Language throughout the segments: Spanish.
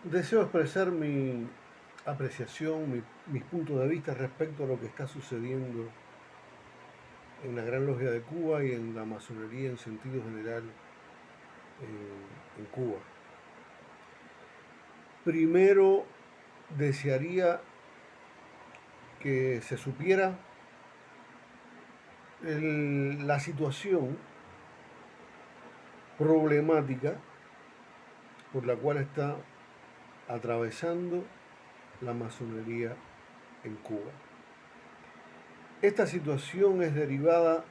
Deseo expresar mi apreciación, mis puntos de vista respecto a lo que está sucediendo en la Gran Logia de Cuba y en la masonería en sentido general en Cuba. Primero, desearía que se supiera la situación problemática por la cual está atravesando la masonería en Cuba. Esta situación es derivada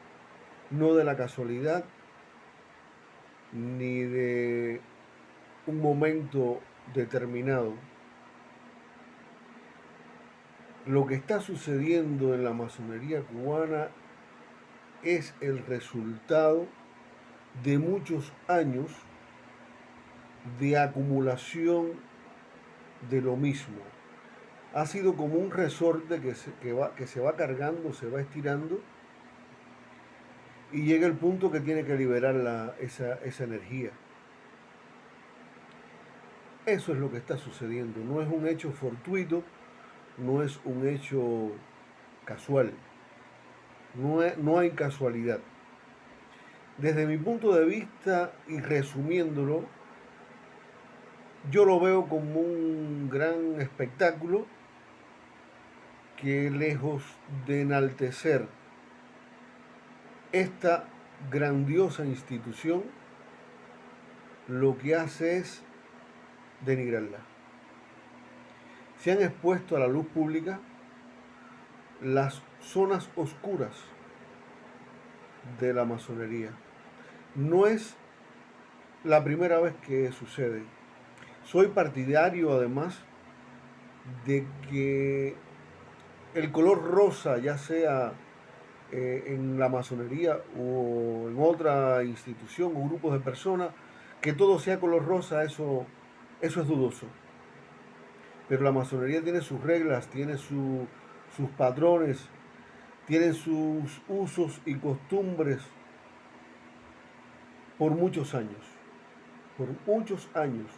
no de la casualidad ni de un momento determinado. Lo que está sucediendo en la masonería cubana es el resultado de muchos años de acumulación de lo mismo. Ha sido como un resorte que se va cargando, se va estirando y llega el punto que tiene que liberar esa energía. Eso es lo que está sucediendo. No es un hecho fortuito, no es un hecho casual. No hay casualidad. Desde mi punto de vista y resumiéndolo, yo lo veo como un gran espectáculo que lejos de enaltecer esta grandiosa institución, lo que hace es denigrarla. Se han expuesto a la luz pública las zonas oscuras de la masonería. No es la primera vez que sucede. Soy partidario además de que el color rosa, ya sea en la masonería o en otra institución o grupos de personas, que todo sea color rosa, eso es dudoso. Pero la masonería tiene sus reglas, tiene sus patrones, tiene sus usos y costumbres por muchos años. Por muchos años.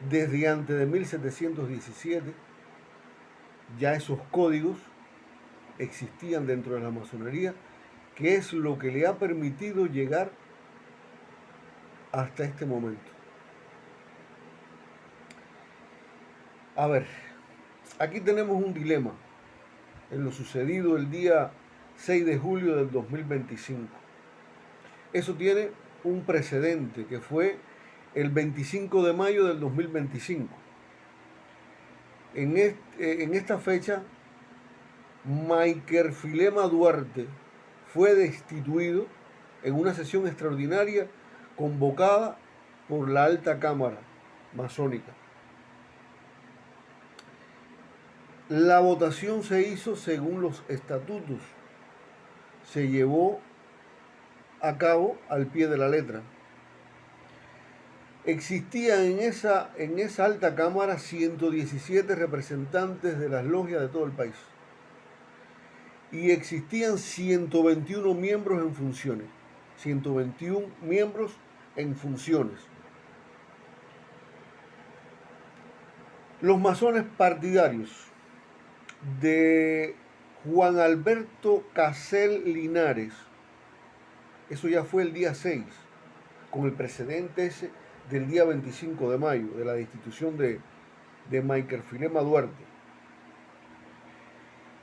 Desde antes de 1717, ya esos códigos existían dentro de la masonería, que es lo que le ha permitido llegar hasta este momento. A ver, aquí tenemos un dilema en lo sucedido el día 6 de julio del 2025. Eso tiene un precedente que fue el 25 de mayo del 2025. En esta fecha, Maiker Filema Duarte fue destituido en una sesión extraordinaria convocada por la alta cámara masónica. La votación se hizo según los estatutos, se llevó a cabo al pie de la letra. Existían en esa alta cámara 117 representantes de las logias de todo el país y existían 121 miembros en funciones. 121 miembros en funciones. Los masones partidarios de Juan Alberto Casel Linares, eso ya fue el día 6, con el precedente ese del día 25 de mayo, de la destitución de Maiker Filema Duarte.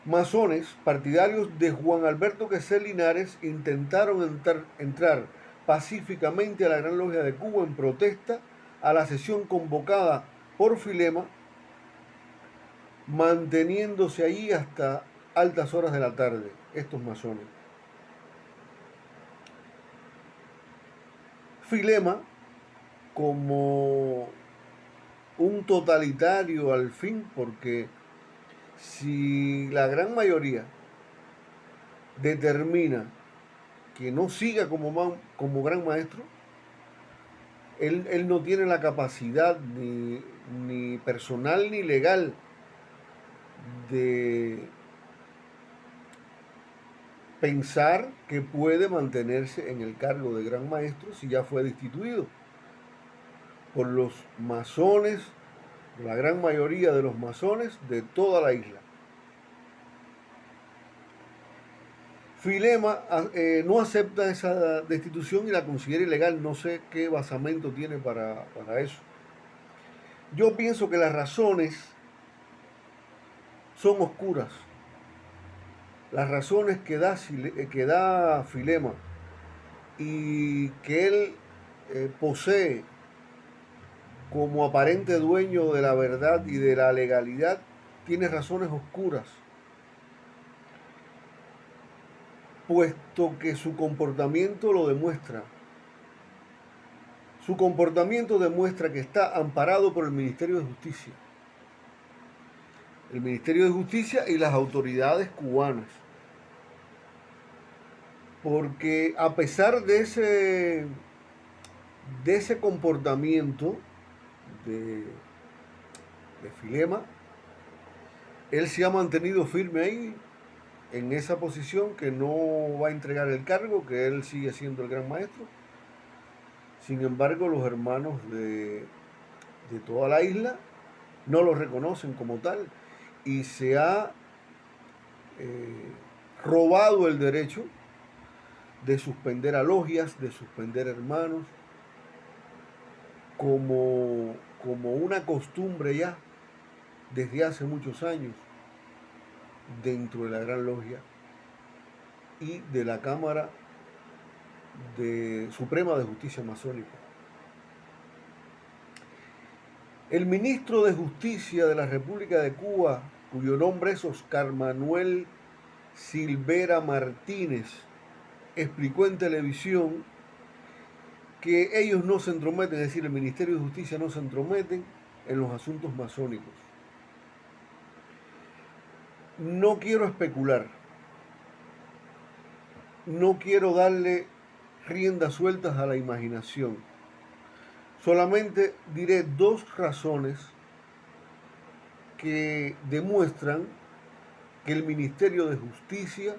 Masones partidarios de Juan Alberto Casel Linares intentaron entrar pacíficamente a la Gran Logia de Cuba en protesta a la sesión convocada por Filema, manteniéndose allí hasta altas horas de la tarde, estos masones. Filema, como un totalitario al fin, porque si la gran mayoría determina que no siga como gran maestro, él no tiene la capacidad ni personal ni legal de pensar que puede mantenerse en el cargo de gran maestro si ya fue destituido por los masones la gran mayoría de los masones de toda la isla. Filema no acepta esa destitución y la considera ilegal. No sé qué basamento tiene para eso. Yo pienso que las razones son oscuras. Las razones que da Filema y que él posee como aparente dueño de la verdad y de la legalidad, tiene razones oscuras, puesto que su comportamiento lo demuestra. Su comportamiento demuestra que está amparado por el Ministerio de Justicia. El Ministerio de Justicia y las autoridades cubanas. Porque a pesar de ese comportamiento de Filema, él se ha mantenido firme ahí, en esa posición, que no va a entregar el cargo, que él sigue siendo el gran maestro. Sin embargo, los hermanos de toda la isla no lo reconocen como tal y se ha robado el derecho de suspender a logias, de suspender hermanos, como una costumbre ya desde hace muchos años dentro de la Gran Logia y de la Cámara Suprema de Justicia Masónica. El ministro de Justicia de la República de Cuba, cuyo nombre es Oscar Manuel Silvera Martínez, explicó en televisión que ellos no se entrometen, es decir, el Ministerio de Justicia no se entrometen en los asuntos masónicos. No quiero especular, no quiero darle riendas sueltas a la imaginación. Solamente diré dos razones que demuestran que el Ministerio de Justicia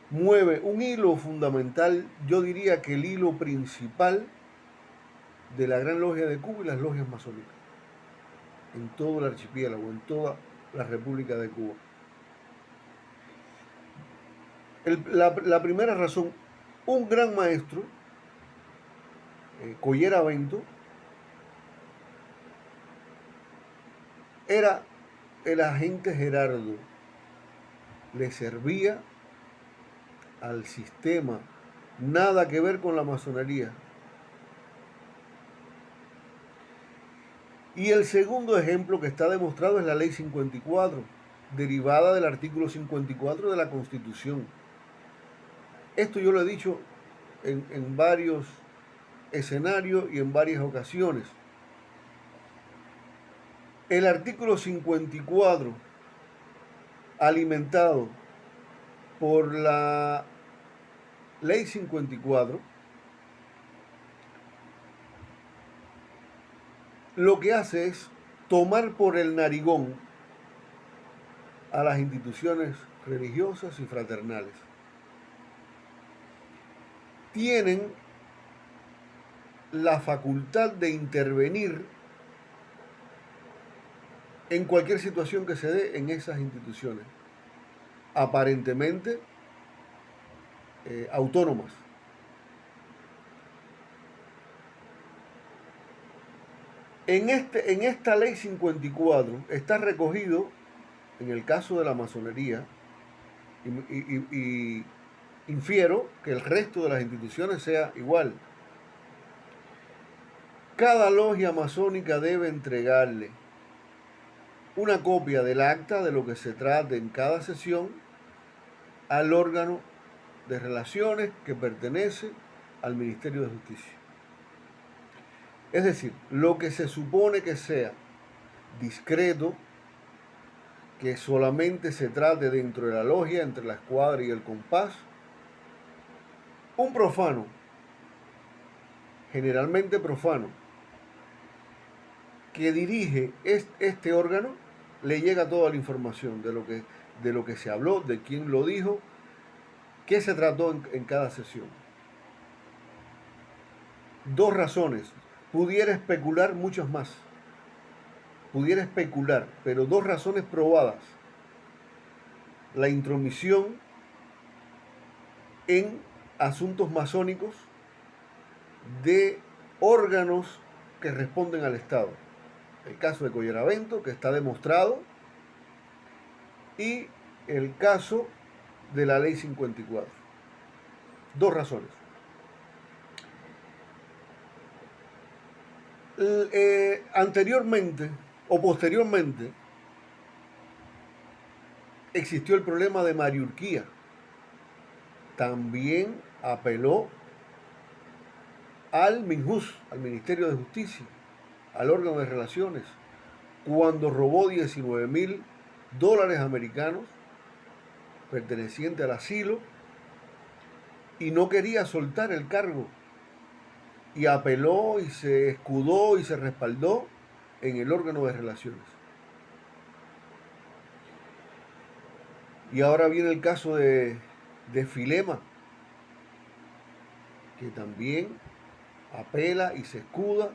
mueve un hilo fundamental, yo diría que el hilo principal de la Gran Logia de Cuba y las logias masónicas, en todo el archipiélago, en toda la República de Cuba. La primera razón, un gran maestro, Collera Bento, era el agente Gerardo, le servía al sistema, nada que ver con la masonería. Y el segundo ejemplo que está demostrado es la Ley 54, derivada del artículo 54 de la Constitución. Esto yo lo he dicho en varios escenarios y en varias ocasiones. El artículo 54, alimentado por la Ley 54, lo que hace es tomar por el narigón a las instituciones religiosas y fraternales. Tienen la facultad de intervenir en cualquier situación que se dé en esas instituciones, aparentemente autónomas. En esta Ley 54 está recogido, en el caso de la masonería, y infiero que el resto de las instituciones sea igual. Cada logia masónica debe entregarle una copia del acta de lo que se trate en cada sesión al órgano de relaciones que pertenece al Ministerio de Justicia. Es decir, lo que se supone que sea discreto, que solamente se trate dentro de la logia, entre la escuadra y el compás, un profano, generalmente profano, que dirige este órgano, le llega toda la información de lo que se habló, de quién lo dijo, qué se trató en cada sesión. Dos razones, pudiera especular muchas más, pudiera especular, pero dos razones probadas: la intromisión en asuntos masónicos de órganos que responden al Estado. El caso de Collaravento, que está demostrado, y el caso de la Ley 54. Dos razones. Anteriormente o posteriormente existió el problema de Mariurquía. También apeló al MINJUS, al Ministerio de Justicia, al órgano de relaciones, cuando robó $19,000 americanos perteneciente al asilo y no quería soltar el cargo, y apeló y se escudó y se respaldó en el órgano de relaciones. Y ahora viene el caso de Filema, que también apela y se escuda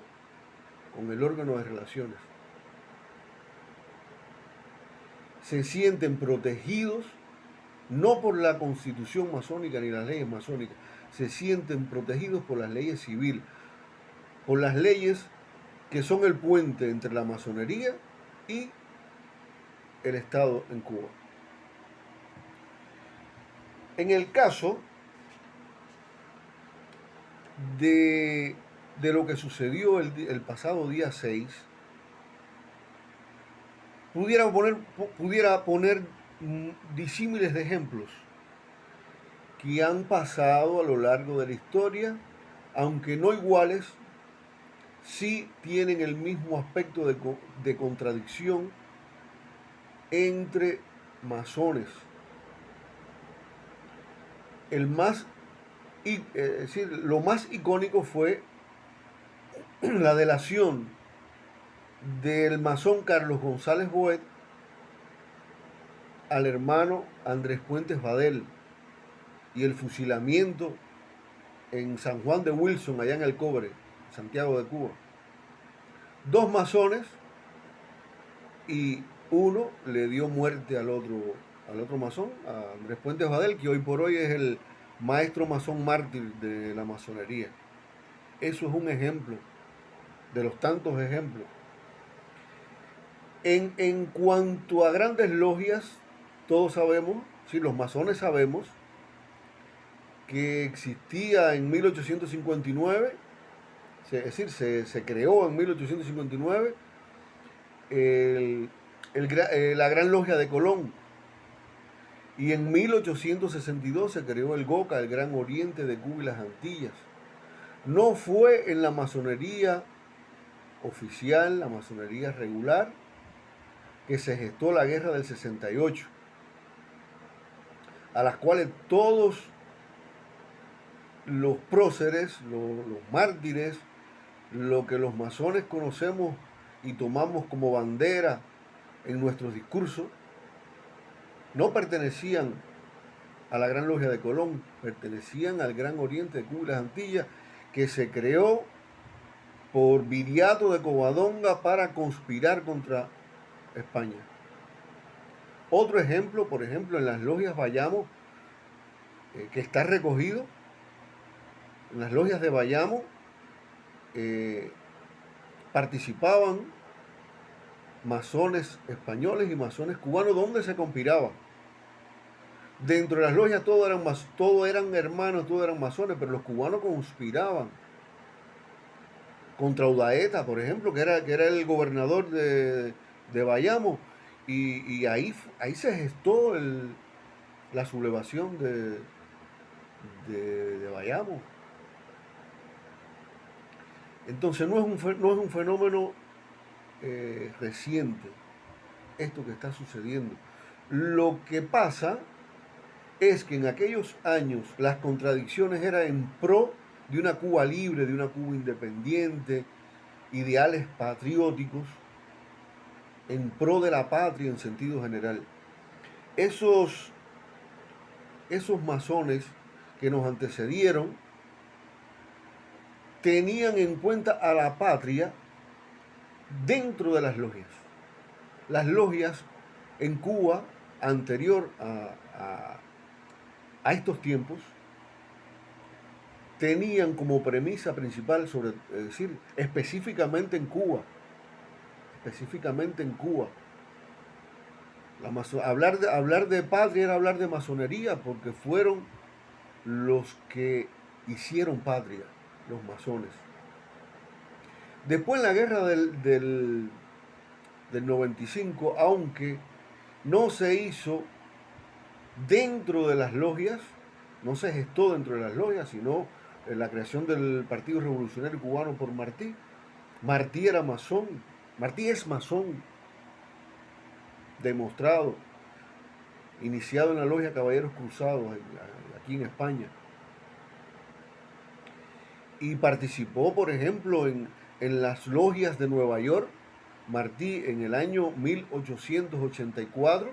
con el órgano de relaciones. Se sienten protegidos no por la constitución masónica ni las leyes masónicas, se sienten protegidos por las leyes civiles, por las leyes que son el puente entre la masonería y el Estado en Cuba. En el caso de lo que sucedió el pasado día 6, pudiera poner disímiles de ejemplos que han pasado a lo largo de la historia, aunque no iguales, sí tienen el mismo aspecto de contradicción entre masones. Lo más icónico fue la delación del masón Carlos González Boet al hermano Andrés Puentes Badel y el fusilamiento en San Juan de Wilson, allá en El Cobre, Santiago de Cuba. Dos masones, y uno le dio muerte al otro masón, a Andrés Puentes Badel, que hoy por hoy es el maestro masón mártir de la masonería. Eso es un ejemplo de los tantos ejemplos. En cuanto a grandes logias, todos sabemos, sí, los masones sabemos, que existía en 1859, es decir, se creó en 1859 la Gran Logia de Colón, y en 1862 se creó el GOCA, el Gran Oriente de Cuba y las Antillas. No fue en la masonería oficial, la masonería regular, que se gestó la guerra del 68, a las cuales todos los próceres, los mártires, lo que los masones conocemos y tomamos como bandera en nuestros discursos, no pertenecían a la Gran Logia de Colón, pertenecían al Gran Oriente de Cuba y las Antillas, que se creó por Viriato de Covadonga para conspirar contra España. Otro ejemplo, por ejemplo, en las logias Bayamo, que está recogido, en las logias de Bayamo participaban masones españoles y masones cubanos, donde se conspiraba. Dentro de las logias todos eran hermanos, todos eran masones, pero los cubanos conspiraban contra Udaeta, por ejemplo, que era el gobernador de Bayamo, y ahí se gestó la sublevación de Bayamo. Entonces no es un fenómeno reciente esto que está sucediendo. Lo que pasa es que en aquellos años las contradicciones eran en pro de una Cuba libre, de una Cuba independiente, ideales patrióticos, en pro de la patria en sentido general. Esos masones que nos antecedieron tenían en cuenta a la patria dentro de las logias. las logias en Cuba, anterior a estos tiempos, tenían como premisa principal, es decir, específicamente en Cuba, hablar de patria era hablar de masonería, porque fueron los que hicieron patria, los masones. Después en la guerra del 95, aunque no se hizo dentro de las logias, no se gestó dentro de las logias, sino en la creación del Partido Revolucionario Cubano por Martí. Martí era masón, Martí es masón, demostrado, iniciado en la logia Caballeros Cruzados, aquí en España. Y participó, por ejemplo, en las logias de Nueva York. Martí en el año 1884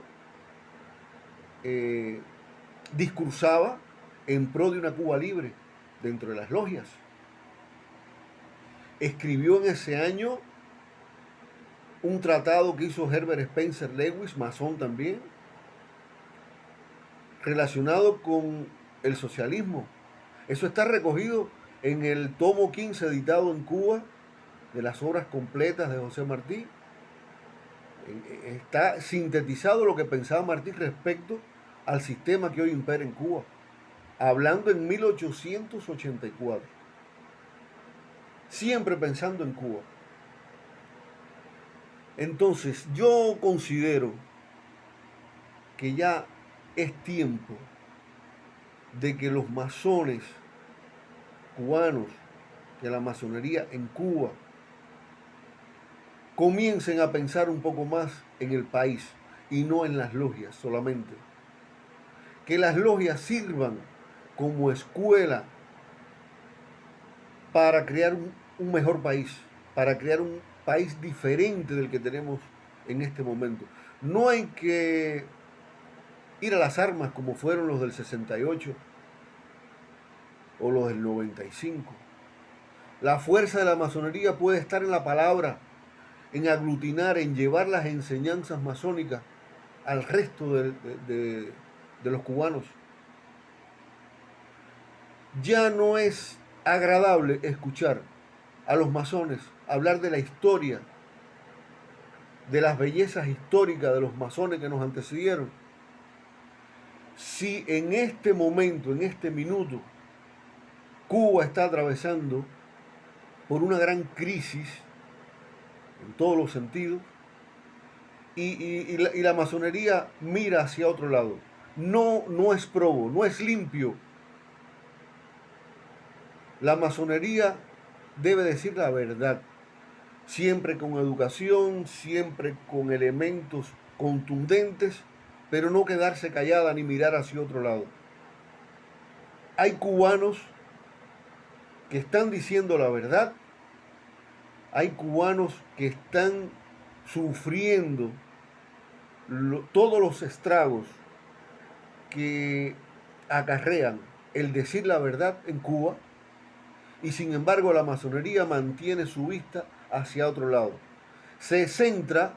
discursaba en pro de una Cuba libre dentro de las logias. Escribió en ese año un tratado que hizo Herbert Spencer Lewis, masón también, relacionado con el socialismo. Eso está recogido en el tomo 15 editado en Cuba de las obras completas de José Martí. Está sintetizado lo que pensaba Martí respecto al sistema que hoy impera en Cuba, hablando en 1884, siempre pensando en Cuba. Entonces, yo considero que ya es tiempo de que los masones cubanos, que la masonería en Cuba, comiencen a pensar un poco más en el país y no en las logias solamente. Que las logias sirvan como escuela para crear un mejor país, para crear un país diferente del que tenemos en este momento. No hay que ir a las armas como fueron los del 68 o los del 95. La fuerza de la masonería puede estar en la palabra, en aglutinar, en llevar las enseñanzas masónicas al resto de los cubanos. Ya no es agradable escuchar a los masones hablar de la historia, de las bellezas históricas de los masones que nos antecedieron, si en este momento, en este minuto, Cuba está atravesando por una gran crisis en todos los sentidos y la masonería mira hacia otro lado. No es probo, no es limpio. La masonería debe decir la verdad, siempre con educación, siempre con elementos contundentes, pero no quedarse callada ni mirar hacia otro lado. Hay cubanos que están diciendo la verdad, hay cubanos que están sufriendo todos los estragos que acarrean el decir la verdad en Cuba, y sin embargo la masonería mantiene su vista hacia otro lado. Se centra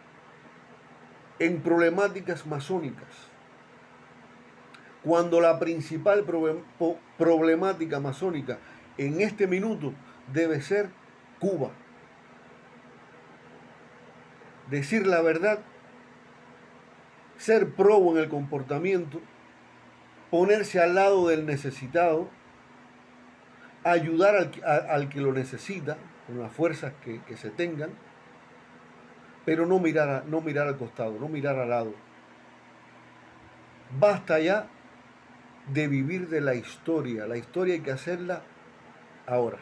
en problemáticas masónicas, cuando la principal problemática masónica en este minuto debe ser Cuba. Decir la verdad, ser probo en el comportamiento, ponerse al lado del necesitado, ayudar al que lo necesita, con las fuerzas que se tengan, pero no mirar al costado, no mirar al lado. Basta ya de vivir de la historia hay que hacerla ahora.